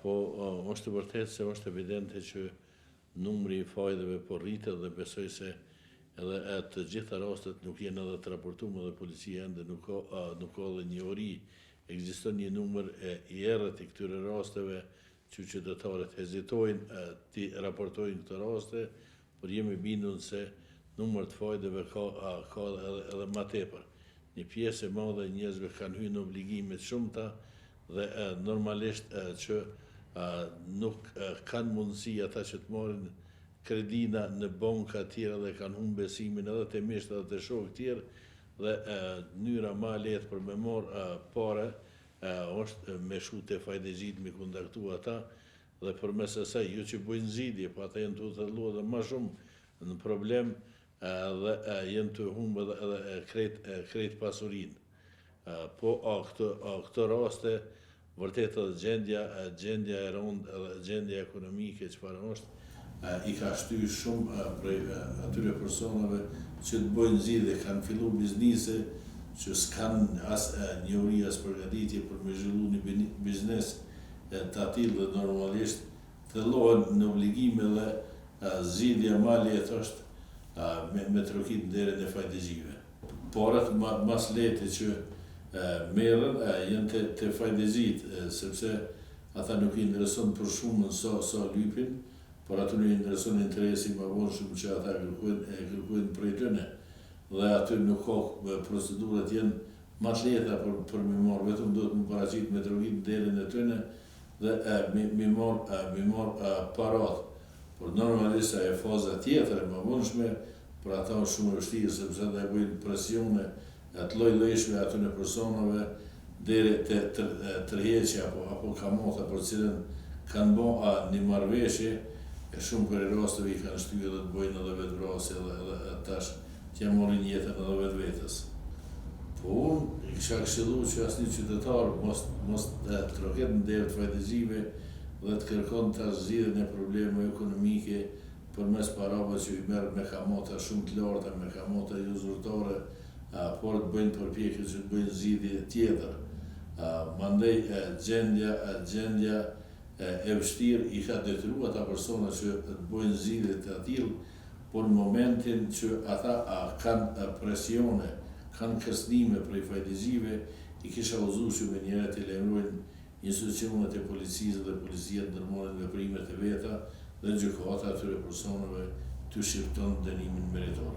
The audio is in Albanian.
Po është e vërtetë se është evidente që numri I fajdeve po rritet dhe besoj se edhe të gjitha rastet nuk jenë edhe të raportuar dhe policia ende nuk ka dhe një ori. Ekziston një numër I errët I këtyre rasteve që qytetarët hezitojnë të raportojnë këto raste, por jemi bindur se numër të fajdeve ka edhe më tepër. Një pjesë e madhe e njerëzve kanë hyrë në obligime të shumta dhe normalisht që nuk kanë mundësi ata që të marrin kredina në banka të tjera dhe kanë humbur besimin edhe te mishtë edhe te shokët tjerë dhe mënyra më e lehtë për me marrë pare është me shku te fajdexhit me kontaktu ata dhe përmes asaj jo që bojnë zgjidhje, po ata janë të udhëzuar edhe më shumë në problem dhe janë të humbur edhe krejt pasurinë. Po këto raste vërtet edhe gjendja e rëndë edhe gjendja ekonomike çfarë është I ka shtyr shumë prej atyre personave që të bojnë zgjidhje, kanë filluar biznese që s'kan as njohuri as përgatitje për me zhvillu një biznes të atill dhe normalisht të llohen në obligime dhe zgjidhja më e lehtë është me trokit në derën e fajdexhive. Parat mas lehtë që merren janë te fajdexhit sepse ata nuk I intereson për shumën sa lypin, por aty nuk I intereson interesi më vonshëm që ata kërkojnë prej tyre. Dhe aty nuk ka procedurat janë më të lehta për me marrë, vetëm duhet më paraqit me trokit në derën e tyre dhe me marrë parat. Por normalisht ajo faza tjetër e më vonshme për ata është shumë e vështirë sepse ata bëjnë presione të lloj-llojshme atyre personave deri te tërheqja apo kamata për cilën kanë bërë një marrëveshje e shumë për rasteve I kanë shtyr edhe të bëjnë edhe vetvrasje edhe tash t'ja marrin jetën edhe vetvetes. Po unë I kisha këshilluar që asnjë qytetar mos troket në derë të fajdexhive dhe të kërkon tash zgjidhjen e problemeve ekonomike përmes parave që I merr me kamata shumë të larta, me kamata jo zyrtare, por të bëjnë përpjekje që të bëjnë zgjidhje tjetër. Mandej gjendja e vështirë I ka detyruar ata persona që të bëjnë zgjidhje të tilla, por në momentin që ata kanë presione, kanë kërcënime prej fajdexhive, I kisha udhëzuar që me njëherë të lajmërojnë institucionet e policisë dhe policia të ndërmarrin veprimet e veta dhe gjykata atyre personave të shqipton dënimin meritor.